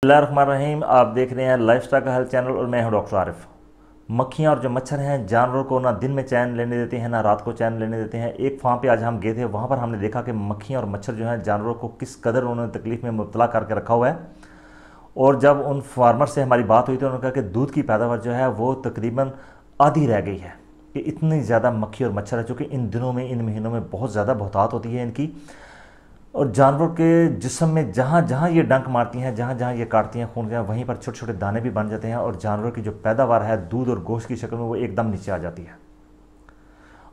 बिस्मिल्लाहिर्रहमानिर्रहीम। आप देख रहे हैं लाइफस्टाइल का हेल्थ चैनल और मैं हूं डॉक्टर आरिफ। मक्खियां और जो मच्छर हैं जानवरों को ना दिन में चैन लेने देते हैं ना रात को चैन लेने देते हैं। एक फार्म पे आज हम गए थे, वहां पर हमने देखा कि मक्खियां और मच्छर जो हैं जानवरों को किस कदर उन्होंने तकलीफ में मुब्तला करके रखा हुआ है। और जब उन फार्मर से हमारी बात हुई तो उन्होंने कहा कि दूध की पैदावार जो है वो तकरीबन आधी रह गई है कि इतनी ज़्यादा मक्खी और मच्छर है, चूँकि इन दिनों में इन महीनों में बहुत ज़्यादा बहुतात होती है इनकी। और जानवर के जिस्म में जहाँ जहाँ ये डंक मारती हैं, जहाँ जहाँ ये काटती हैं खून के, वहीं पर छोटे छोटे दाने भी बन जाते हैं और जानवर की जो पैदावार है दूध और गोश्त की शक्ल में वो एकदम नीचे आ जाती है।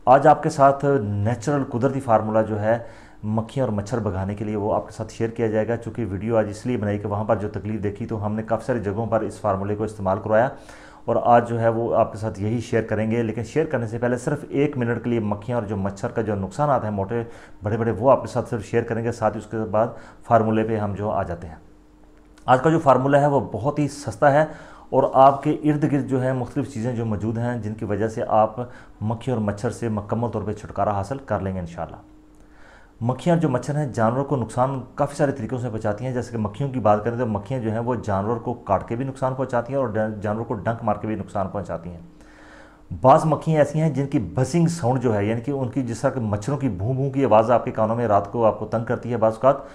आज आपके साथ नेचुरल कुदरती फार्मूला जो है मक्खियाँ और मच्छर भगाने के लिए वो आपके साथ शेयर किया जाएगा। चूँकि वीडियो आज इसलिए बनाई कि वहाँ पर जो तकलीफ देखी तो हमने काफ़ी सारी जगहों पर इस फार्मूले को इस्तेमाल करवाया और आज जो है वो आपके साथ यही शेयर करेंगे। लेकिन शेयर करने से पहले सिर्फ 1 मिनट के लिए मक्खियाँ और जो मच्छर का जो नुकसान आता है मोटे बड़े बड़े, वो आपके साथ सिर्फ शेयर करेंगे। साथ ही उसके बाद फार्मूले पे हम जो आ जाते हैं। आज का जो फार्मूला है वो बहुत ही सस्ता है और आपके इर्द गिर्द जो है मुख्तलिफ चीज़ें जो मौजूद हैं जिनकी वजह से आप मक्खी और मच्छर से मुकम्मल तौर पर छुटकारा हासिल कर लेंगे इंशाल्लाह। मक्खियाँ जो मच्छर हैं जानवरों को नुकसान काफ़ी सारे तरीक़ों से पहुँचाती हैं। जैसे कि मक्खियों की बात करें तो मक्खियाँ जो हैं वो जानवर को काट के भी नुकसान पहुँचाती हैं और जानवर को डंक मार के भी नुकसान पहुँचाती हैं। बाज़ मक्खियाँ ऐसी हैं जिनकी बसिंग साउंड जो है, यानी कि उनकी जिस तरह के मच्छरों की भूं भूं की आवाज़ आपके कानों में रात को आपको तंग करती है बाज़ औक़ात,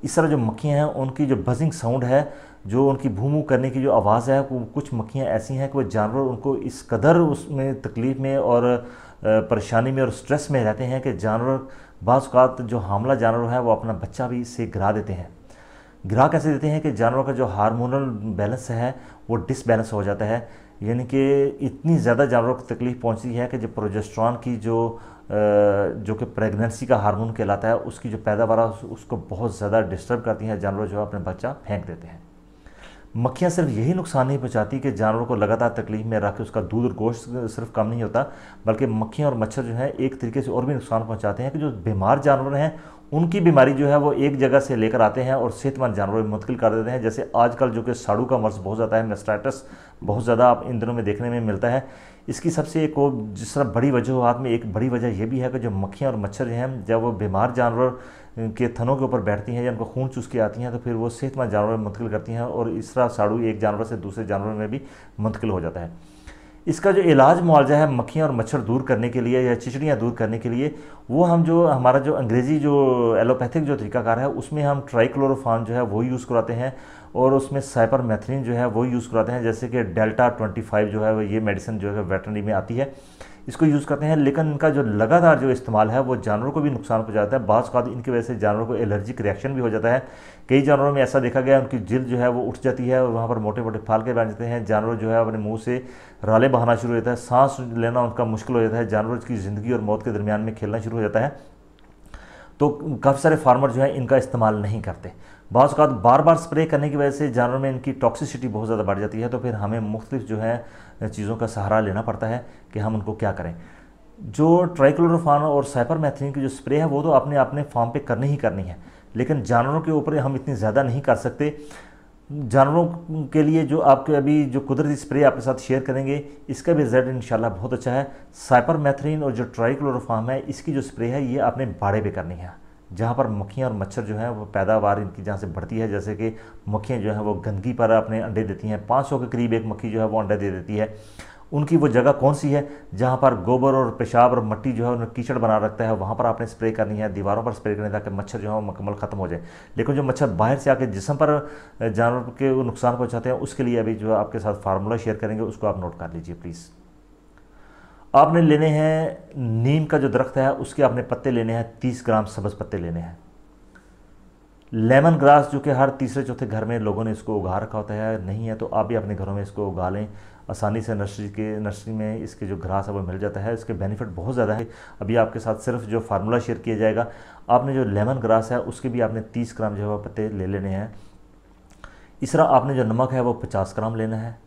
इस तरह जो मक्खियाँ हैं उनकी जो बजिंग साउंड है, जो उनकी भूं भूं करने की जो आवाज़ है, वो कुछ मक्खियाँ ऐसी हैं कि वो जानवर उनको इस कदर उसमें तकलीफ़ में और परेशानी में और स्ट्रेस में रहते हैं कि जानवर बाज़ औक़ात जो हामला जानवर है वो अपना बच्चा भी इससे गिरा देते हैं। गिरा कैसे देते हैं कि जानवर का जो हार्मोनल बैलेंस है वो डिसबैलेंस हो जाता है, यानी कि इतनी ज़्यादा जानवरों को तकलीफ़ पहुंचती है कि जो प्रोजेस्टेरॉन की जो कि प्रेगनेंसी का हार्मोन कहलाता है उसकी जो पैदावार उसको बहुत ज़्यादा डिस्टर्ब करती हैं। जानवर जो है अपने बच्चा फेंक देते हैं। मक्खियाँ सिर्फ यही नुकसान नहीं पहुँचाती कि जानवरों को लगातार तकलीफ में रख के उसका दूध और गोश्त सिर्फ कम नहीं होता, बल्कि मक्खियाँ और मच्छर जो है एक तरीके से और भी नुकसान पहुँचाते हैं कि जो बीमार जानवर हैं उनकी बीमारी जो है वो एक जगह से लेकर आते हैं और सेहतमंद जानवरों में मुंतकिल कर देते हैं। जैसे आजकल जो कि साड़ू का मर्ज़ बहुत ज़्यादा है, मेस्टाइटिस बहुत ज़्यादा आप इन दिनों में देखने में मिलता है। इसकी सबसे एक और जिस तरह बड़ी वजूहात में एक बड़ी वजह यह भी है कि जो मक्खियाँ और मच्छर हैं जब वो बीमार जानवर के थनों के ऊपर बैठती हैं या उनको खून चूस के आती हैं तो फिर वो सेहतमंद जानवर में मुंतकिल करती हैं और इस तरह साड़ू एक जानवर से दूसरे जानवर में भी मुंतकिल हो जाता है। इसका जो इलाज मुआवजा है मक्खियाँ और मच्छर दूर करने के लिए या चिचड़ियाँ दूर करने के लिए, वो हम जो हमारा जो अंग्रेज़ी जो एलोपैथिक जो तरीकाकार है उसमें हम ट्राइक्लोरोफान जो है वो यूज़ कराते हैं और उसमें साइपरमेथ्रिन जो है वो यूज़ कराते हैं। जैसे कि डेल्टा 25 जो है ये मेडिसिन जो है वेटरनरी में आती है, इसको यूज़ करते हैं। लेकिन इनका जो लगातार जो इस्तेमाल है वो जानवरों को भी नुकसान पहुंचाता है। बाज़ औक़ात इनकी वजह से जानवरों को एलर्जिक रिएक्शन भी हो जाता है। कई जानवरों में ऐसा देखा गया उनकी जिल्द जो है वो उठ जाती है और वहाँ पर मोटे मोटे फालके बन जाते हैं। जानवर जो है अपने मुंह से राले बहाना शुरू हो जाता है, सांस लेना उनका मुश्किल हो जाता है, जानवर की ज़िंदगी और मौत के दरमियान में खेलना शुरू हो जाता है। तो काफ़ी सारे फार्मर जो है इनका इस्तेमाल नहीं करते। बाज़ औक़ात बार बार स्प्रे करने की वजह से जानवर में इनकी टॉक्सिसिटी बहुत ज़्यादा बढ़ जाती है, तो फिर हमें मुख्तलिफ जो है चीज़ों का सहारा लेना पड़ता है कि हम उनको क्या करें। जो ट्राइक्लोरोफान और साइपरमेथ्रिन की जो स्प्रे है वो तो आपने अपने फार्म पे करनी ही करनी है, लेकिन जानवरों के ऊपर हम इतनी ज़्यादा नहीं कर सकते। जानवरों के लिए जो आपके अभी जो कुदरती स्प्रे आपके साथ शेयर करेंगे इसका भी रिजल्ट इंशाल्लाह बहुत अच्छा है। साइपरमेथ्रिन और जो ट्राइक्लोरोफान है इसकी जो स्प्रे है ये आपने बाड़े पे करनी है, जहाँ पर मक्खियाँ और मच्छर जो हैं वो पैदावार इनकी जहाँ से बढ़ती है। जैसे कि मक्खियाँ जो हैं वो गंदगी पर अपने अंडे देती हैं, 500 के करीब एक मक्खी जो है वो अंडा दे देती है। उनकी वो जगह कौन सी है जहाँ पर गोबर और पेशाब और मिट्टी जो है उन्हें कीचड़ बना रखता है, वहाँ पर आपने स्प्रे करनी है, दीवारों पर स्प्रे करनी है ताकि मच्छर जो है वो मुकम्मल ख़त्म हो जाए। लेकिन जो मच्छर बाहर से आके जिस्म पर जानवर के नुकसान पहुँचाते हैं उसके लिए अभी जो आपके साथ फार्मूला शेयर करेंगे उसको आप नोट कर लीजिए प्लीज़। आपने लेने हैं नीम का जो दरख्त है उसके आपने पत्ते लेने हैं, 30 ग्राम सब्ज़ पत्ते लेने हैं। लेमन ग्रास जो कि हर तीसरे चौथे घर में लोगों ने इसको उगा रखा होता है, नहीं है तो आप भी अपने घरों में इसको उगा लें। आसानी से नर्सरी में इसके जो ग्रास है वो मिल जाता है। इसके बेनिफिट बहुत ज़्यादा है। अभी आपके साथ सिर्फ जो फार्मूला शेयर किया जाएगा, आपने जो लेमन ग्रास है उसके भी आपने 30 ग्राम जो है वो पत्ते ले लेने हैं। इस तरह आपने जो नमक है वो 50 ग्राम लेना है।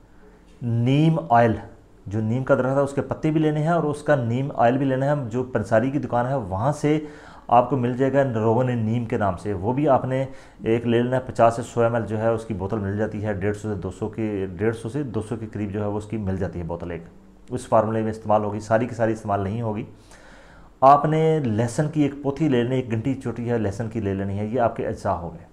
नीम ऑयल, जो नीम का दरख्त है उसके पत्ते भी लेने हैं और उसका नीम ऑयल भी लेना है। जो पंसारी की दुकान है वहाँ से आपको मिल जाएगा रोगन नीम के नाम से, वो भी आपने एक ले लेना है। 50 से 100 ml जो है उसकी बोतल मिल जाती है, 150 से 200 के करीब जो है वो उसकी मिल जाती है बोतल एक। उस फार्मूले में इस्तेमाल होगी, सारी की सारी इस्तेमाल नहीं होगी। आपने लहसुन की एक पोथी ले लेनी, एक घंटी छोटी है लहसुन की ले लेनी है, ये आपके अज्जा हो गए।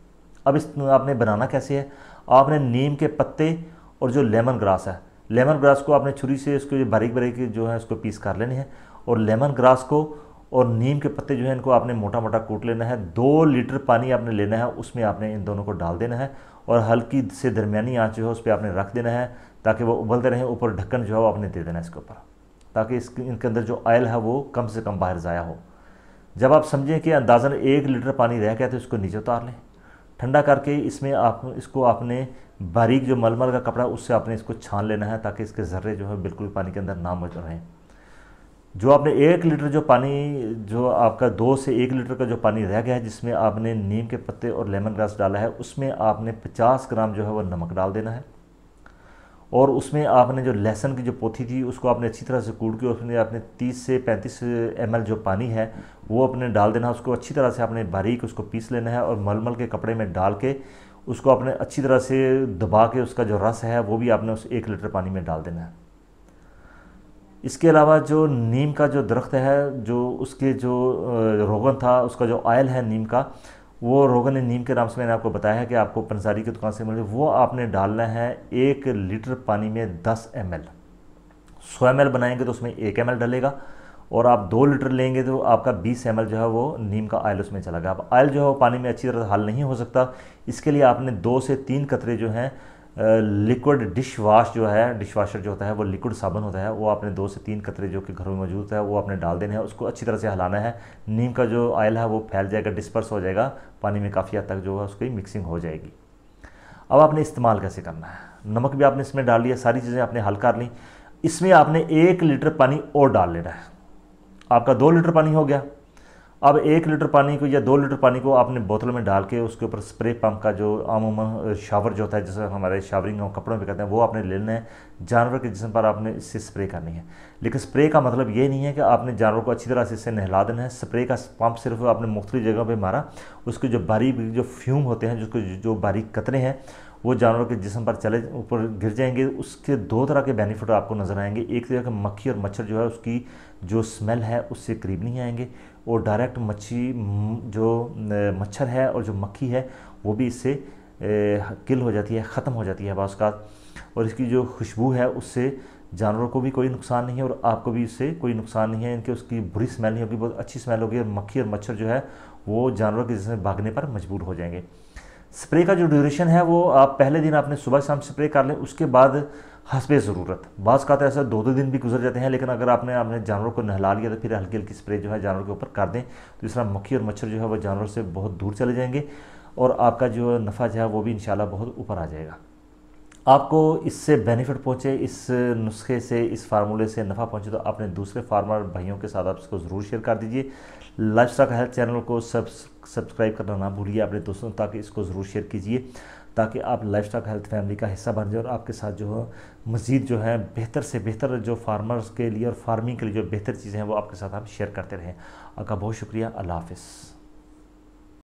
अब इस आपने बनाना कैसे है, आपने नीम के पत्ते और जो लेमन ग्रास है, लेमन ग्रास को आपने छुरी से इसको बारीक बारीक जो है उसको पीस कर लेनी है, और लेमन ग्रास को और नीम के पत्ते जो है इनको आपने मोटा मोटा कूट लेना है। 2 लीटर पानी आपने लेना है, उसमें आपने इन दोनों को डाल देना है और हल्की से दरमियानी आंच जो है उस पर आपने रख देना है ताकि वो उबलते रहें। ऊपर ढक्कन जो है वो आपने दे देना है इसके ऊपर, ताकि इनके अंदर जो ऑयल है वो कम से कम बाहर ज़ाया हो। जब आप समझें कि अंदाज़न 1 लीटर पानी रह गया तो इसको नीचे उतार लें, ठंडा करके इसमें आप इसको आपने बारीक जो मलमल का कपड़ा उससे आपने इसको छान लेना है ताकि इसके ज़र्रे जो है बिल्कुल पानी के अंदर ना मौजूद रहें। जो आपने 1 लीटर जो पानी, जो आपका 2 से 1 लीटर का जो पानी रह गया है जिसमें आपने नीम के पत्ते और लेमन ग्रास डाला है, उसमें आपने 50 ग्राम जो है वो नमक डाल देना है, और उसमें आपने जो लहसुन की जो पोथी थी उसको आपने अच्छी तरह से कूट के उसमें आपने 30 से 35 ml जो पानी है वो अपने डाल देना है। उसको अच्छी तरह से आपने बारीक उसको पीस लेना है और मलमल के कपड़े में डाल के उसको आपने अच्छी तरह से दबा के उसका जो रस है वो भी आपने उस 1 लीटर पानी में डाल देना है। इसके अलावा जो नीम का जो दरख्त है, जो उसके जो रोगन था, उसका जो ऑयल है नीम का, वो रोगन नीम के नाम से मैंने आपको बताया है कि आपको पंसारी की दुकान से मिले, वो आपने डालना है 1 लीटर पानी में 10 ml। 100 ml बनाएंगे तो उसमें 1 ml डलेगा, और आप 2 लीटर लेंगे तो आपका 20 ml जो है वो नीम का ऑयल उसमें चला गया। अब ऑयल जो है वो पानी में अच्छी तरह से हल नहीं हो सकता, इसके लिए आपने 2 से 3 कतरे जो हैं लिक्विड डिश वाश जो है, डिश वाशर जो होता है वो लिक्विड साबुन होता है, वो आपने 2 से 3 कतरे जो कि घरों में मौजूद है वो आपने डाल देने हैं। उसको अच्छी तरह से हिलाना है, नीम का जो ऑयल है वो फैल जाएगा, डिस्पर्स हो जाएगा पानी में, काफ़ी हद तक जो है उसकी मिक्सिंग हो जाएगी। अब आपने इस्तेमाल कैसे करना है, नमक भी आपने इसमें डाल लिया, सारी चीज़ें आपने हल कर ली। इसमें आपने 1 लीटर पानी और डाल लेना है, आपका 2 लीटर पानी हो गया। अब 1 लीटर पानी को या 2 लीटर पानी को आपने बोतल में डाल के उसके ऊपर स्प्रे पंप का जो आम शावर जो होता है, जैसे हमारे शावरिंग कपड़ों पे कहते हैं, वो आपने ले लेना है। जानवर के जिस्म पर आपने इससे स्प्रे करनी है, लेकिन स्प्रे का मतलब ये नहीं है कि आपने जानवर को अच्छी तरह से इससे नहला देना है। स्प्रे का पंप सिर्फ आपने मुख्तलिफ जगह पर मारा, उसके जो बारीक जो फ्यूम होते हैं, जो बारीक कतरे हैं वो जानवर के जिस्म पर चले ऊपर गिर जाएंगे। उसके 2 तरह के बेनिफिट आपको नज़र आएंगे। एक तरह का मक्खी और मच्छर जो है उसकी जो स्मेल है उससे करीब नहीं आएंगे, और डायरेक्ट जो मच्छर है और जो मक्खी है वो भी इससे किल हो जाती है, ख़त्म हो जाती है बाज़ औक़ात। और इसकी जो खुशबू है उससे जानवरों को भी कोई नुकसान नहीं है और आपको भी इससे कोई नुकसान नहीं है। इनके उसकी बुरी स्मेल नहीं होगी, बहुत अच्छी स्मेल होगी, और मक्खी और मच्छर जो है वो जानवरों के जिसमें भागने पर मजबूर हो जाएंगे। स्प्रे का जो ड्यूरेशन है वो आप पहले दिन आपने सुबह शाम स्प्रे कर लें, उसके बाद हस्बे ज़रूरत, बाज़ का ऐसा 2-2 दिन भी गुजर जाते हैं, लेकिन अगर आपने अपने जानवरों को नहला लिया तो फिर हल्की हल्की स्प्रे जो है जानवर के ऊपर कर दें, तो इस तरह मक्खी और मच्छर जो है वो जानवर से बहुत दूर चले जाएंगे और आपका जो नफ़ा जो है वो भी इंशाल्लाह बहुत ऊपर आ जाएगा। आपको इससे बेनिफिट पहुँचे, इस नुस्खे से, इस फार्मूले से नफ़ा पहुँचे, तो अपने दूसरे फार्मर भाइयों के साथ आप इसको ज़रूर शेयर कर दीजिए। लाइफस्टाइल हेल्थ चैनल को सब्सक्राइब करना ना भूलिए अपने दोस्तों तक, इसको ज़रूर शेयर कीजिए ताकि आप लाइफस्टाइल हेल्थ फैमिली का हिस्सा बन जाए और आपके साथ जो है मज़ीद जो है बेहतर से बेहतर जो फार्मर्स के लिए और फार्मिंग के लिए जो बेहतर चीज़ें हैं वो आपके साथ हम शेयर करते रहें। आपका बहुत शुक्रिया। अल्लाह हाफ़िज़।